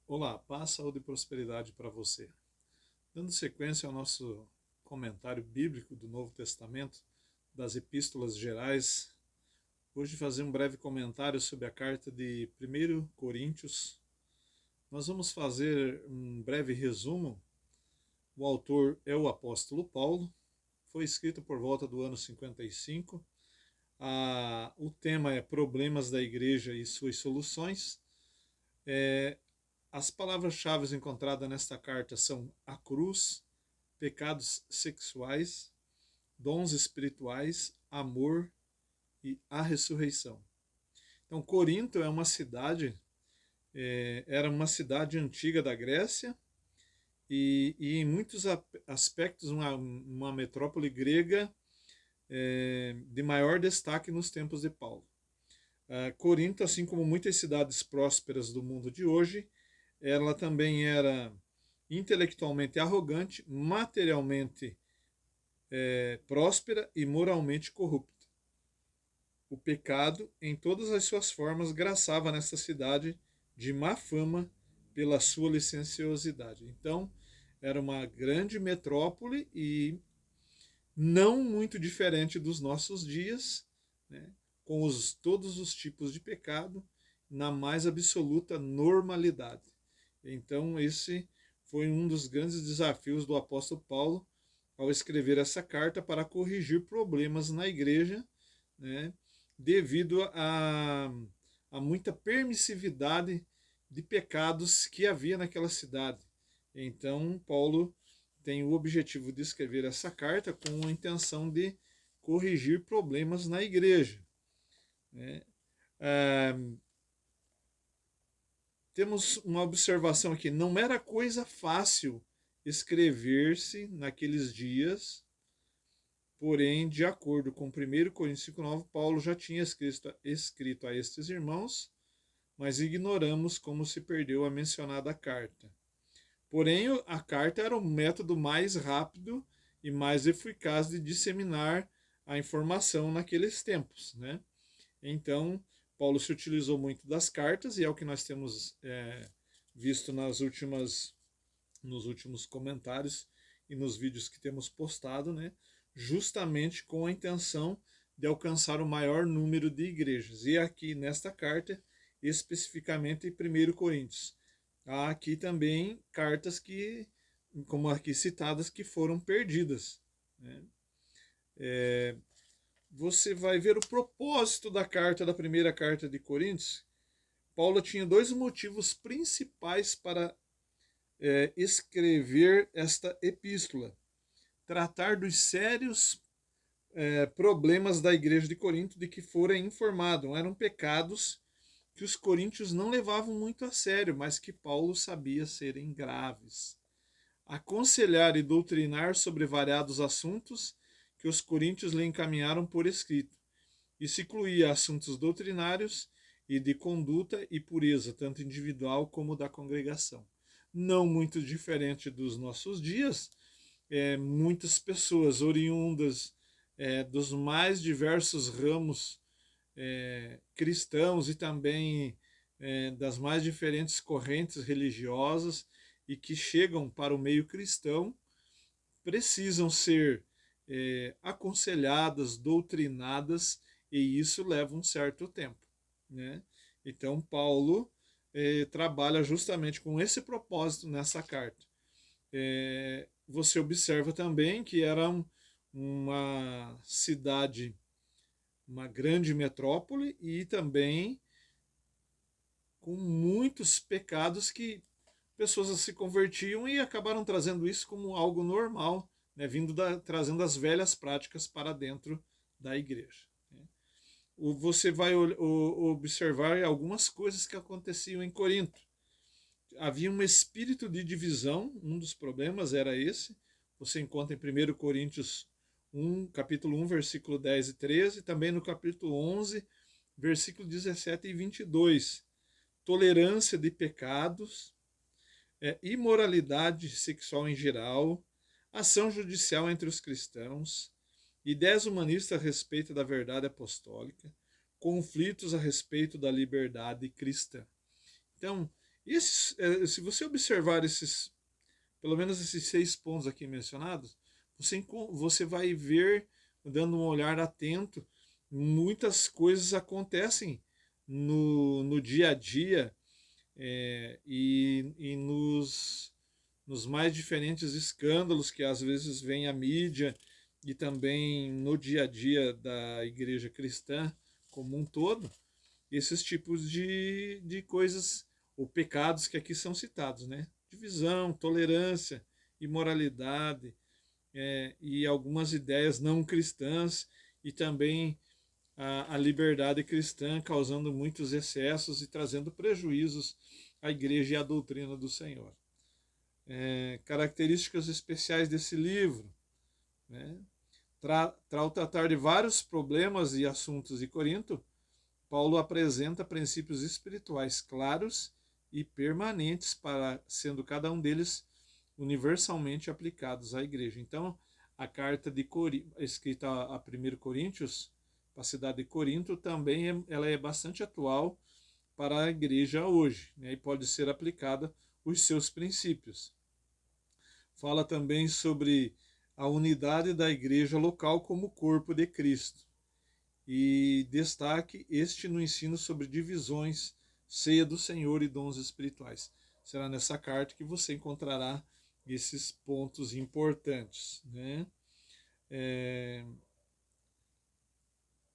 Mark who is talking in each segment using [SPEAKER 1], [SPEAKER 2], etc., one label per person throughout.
[SPEAKER 1] Olá, paz, saúde e prosperidade para você. Dando sequência ao nosso comentário bíblico do Novo Testamento, das epístolas gerais, hoje fazer um breve comentário sobre a carta de 1 Coríntios. Nós vamos fazer um breve resumo. O autor é o apóstolo Paulo, foi escrito por volta do ano 55. O tema é Problemas da Igreja e Suas Soluções. As palavras-chave encontradas nesta carta são a cruz, pecados sexuais, dons espirituais, amor e a ressurreição. Então, Corinto é uma cidade, era uma cidade antiga da Grécia e em muitos aspectos uma metrópole grega de maior destaque nos tempos de Paulo. Corinto, assim como muitas cidades prósperas do mundo de hoje, ela também era intelectualmente arrogante, materialmente próspera e moralmente corrupta. O pecado, em todas as suas formas, graçava nessa cidade de má fama pela sua licenciosidade. Então, era uma grande metrópole e não muito diferente dos nossos dias, né, com todos os tipos de pecado, na mais absoluta normalidade. Então, esse foi um dos grandes desafios do apóstolo Paulo ao escrever essa carta para corrigir problemas na igreja, né, devido a muita permissividade de pecados que havia naquela cidade. Então, Paulo tem o objetivo de escrever essa carta com a intenção de corrigir problemas na igreja, né? Ah, Temos uma observação aqui: não era coisa fácil escrever-se naqueles dias. Porém, de acordo com 1 Coríntios 5,9, Paulo já tinha escrito a estes irmãos, mas ignoramos como se perdeu a mencionada carta. Porém, a carta era o método mais rápido e mais eficaz de disseminar a informação naqueles tempos, né? Então, Paulo se utilizou muito das cartas, e é o que nós temos visto nos últimos comentários e nos vídeos que temos postado, né? Justamente com a intenção de alcançar o maior número de igrejas. E aqui nesta carta, especificamente em 1 Coríntios. Há aqui também cartas que, como aqui citadas, que foram perdidas, né? Você vai ver o propósito da carta, da primeira carta de Coríntios. Paulo tinha dois motivos principais para escrever esta epístola: tratar dos sérios problemas da igreja de Corinto de que fora informado. Eram pecados que os coríntios não levavam muito a sério, mas que Paulo sabia serem graves. Aconselhar e doutrinar sobre variados assuntos que os coríntios lhe encaminharam por escrito. Isso incluía assuntos doutrinários e de conduta e pureza, tanto individual como da congregação. Não muito diferente dos nossos dias, muitas pessoas oriundas dos mais diversos ramos cristãos e também das mais diferentes correntes religiosas e que chegam para o meio cristão precisam ser aconselhadas, doutrinadas, e isso leva um certo tempo, né? Então Paulo trabalha justamente com esse propósito nessa carta. Você observa também que era uma cidade, uma grande metrópole e também com muitos pecados que pessoas se convertiam e acabaram trazendo isso como algo normal, né, trazendo as velhas práticas para dentro da igreja. Né. Você vai observar algumas coisas que aconteciam em Corinto. Havia um espírito de divisão, um dos problemas era esse. Você encontra em 1 Coríntios 1, capítulo 1, versículo 10 e 13, também no capítulo 11, versículo 17 e 22. Tolerância de pecados, imoralidade sexual em geral, ação judicial entre os cristãos, ideias humanistas a respeito da verdade apostólica, conflitos a respeito da liberdade cristã. Então, Se você observar pelo menos esses 6 pontos aqui mencionados, você vai ver, dando um olhar atento, muitas coisas acontecem no dia a dia, e nos mais diferentes escândalos que às vezes vem à mídia e também no dia a dia da igreja cristã como um todo, esses tipos de coisas ou pecados que aqui são citados, né? Divisão, tolerância, imoralidade, e algumas ideias não cristãs, e também a liberdade cristã causando muitos excessos e trazendo prejuízos à igreja e à doutrina do Senhor. Características especiais desse livro, né? Ao tratar de vários problemas e assuntos de Corinto, Paulo apresenta princípios espirituais claros e permanentes, sendo cada um deles universalmente aplicados à igreja. Então, a carta escrita a 1 Coríntios, para a cidade de Corinto, também ela é bastante atual para a igreja hoje, né, e pode ser aplicada os seus princípios. Fala também sobre a unidade da igreja local como corpo de Cristo. E destaque este no ensino sobre divisões, ceia do Senhor e dons espirituais. Será nessa carta que você encontrará esses pontos importantes, né?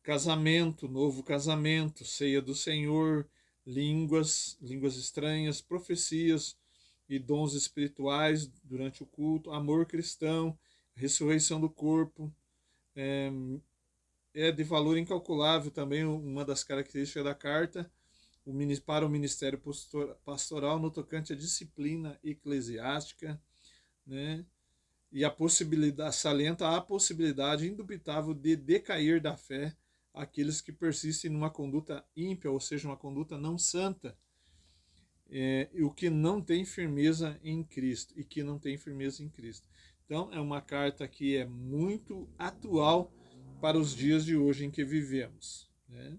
[SPEAKER 1] Casamento, novo casamento, ceia do Senhor, línguas estranhas, profecias e dons espirituais durante o culto, amor cristão, ressurreição do corpo. É de valor incalculável também uma das características da carta, para o ministério pastoral no tocante à disciplina eclesiástica, né? E salienta a possibilidade indubitável de decair da fé aqueles que persistem numa conduta ímpia, ou seja, uma conduta não santa, e o que não tem firmeza em Cristo, e que não tem firmeza em Cristo. Então, é uma carta que é muito atual para os dias de hoje em que vivemos, né?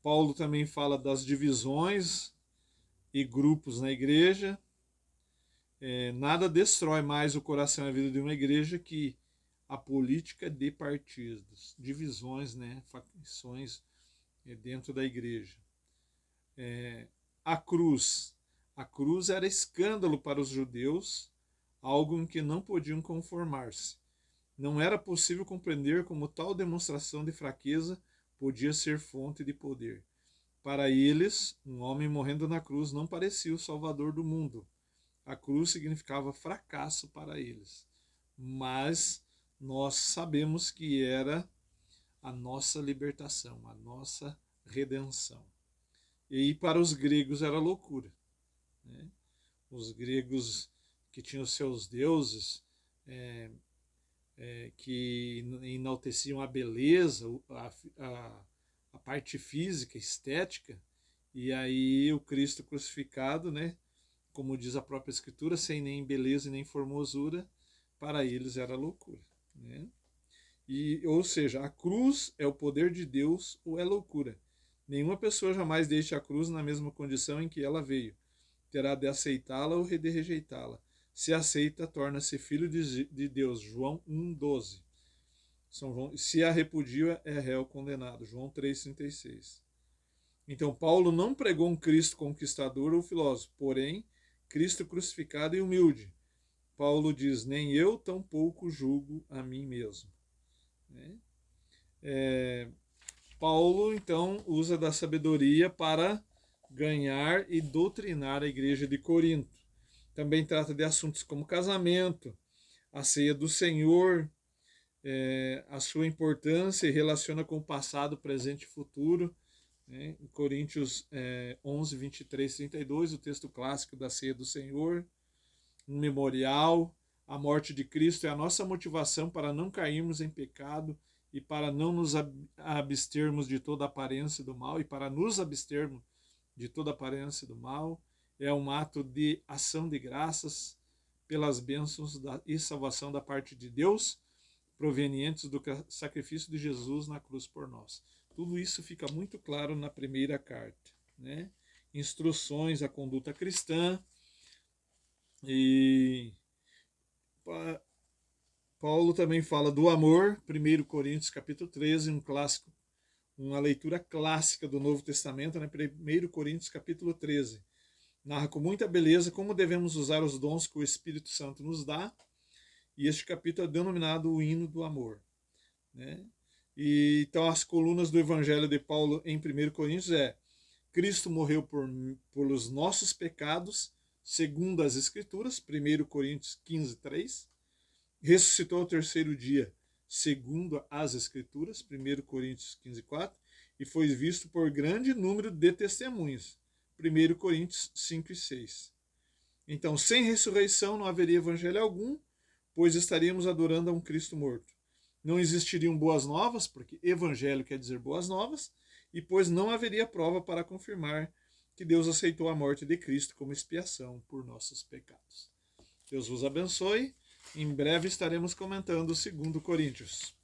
[SPEAKER 1] Paulo também fala das divisões e grupos na igreja. Nada destrói mais o coração e a vida de uma igreja que a política de partidos, divisões, né, facções dentro da igreja. A cruz era escândalo para os judeus, algo em que não podiam conformar-se. Não era possível compreender como tal demonstração de fraqueza podia ser fonte de poder. Para eles, um homem morrendo na cruz não parecia o salvador do mundo. A cruz significava fracasso para eles. Mas nós sabemos que era a nossa libertação, a nossa redenção. E para os gregos era loucura, né? Os gregos que tinham seus deuses, que enalteciam a beleza, a parte física, estética, e aí o Cristo crucificado, né, como diz a própria Escritura, sem nem beleza e nem formosura, para eles era loucura, né? Ou seja, a cruz é o poder de Deus ou é loucura. Nenhuma pessoa jamais deixa a cruz na mesma condição em que ela veio. Terá de aceitá-la ou de rejeitá-la. Se aceita, torna-se filho de Deus. João 1,12. Se a repudia, é réu condenado. João 3,36. Então, Paulo não pregou um Cristo conquistador ou filósofo, porém, Cristo crucificado e humilde. Paulo diz, nem eu tampouco julgo a mim mesmo. Paulo, então, usa da sabedoria para ganhar e doutrinar a igreja de Corinto. Também trata de assuntos como casamento, a ceia do Senhor, a sua importância e relaciona com o passado, presente e futuro. Em Coríntios 11, 23, 32, o texto clássico da ceia do Senhor, um memorial. A morte de Cristo é a nossa motivação para não cairmos em pecado e para não nos abstermos de toda aparência do mal, e para nos abstermos de toda aparência do mal. É um ato de ação de graças pelas bênçãos e salvação da parte de Deus, provenientes do sacrifício de Jesus na cruz por nós. Tudo isso fica muito claro na primeira carta. né? Instruções à conduta cristã. E Paulo também fala do amor, 1 Coríntios capítulo 13, um clássico, uma leitura clássica do Novo Testamento, né? 1 Coríntios capítulo 13. Narra com muita beleza como devemos usar os dons que o Espírito Santo nos dá, e este capítulo é denominado o hino do amor, né? E, então as colunas do Evangelho de Paulo em 1 Coríntios é: Cristo morreu pelos nossos pecados, segundo as Escrituras, 1 Coríntios 15, 3. Ressuscitou ao terceiro dia, segundo as Escrituras, 1 Coríntios 15, 4. E foi visto por grande número de testemunhas, 1 Coríntios 5 e 6. Então, sem ressurreição não haveria evangelho algum, pois estaríamos adorando a um Cristo morto. Não existiriam boas novas, porque evangelho quer dizer boas novas, e pois não haveria prova para confirmar que Deus aceitou a morte de Cristo como expiação por nossos pecados. Deus vos abençoe. Em breve estaremos comentando o 2 Coríntios.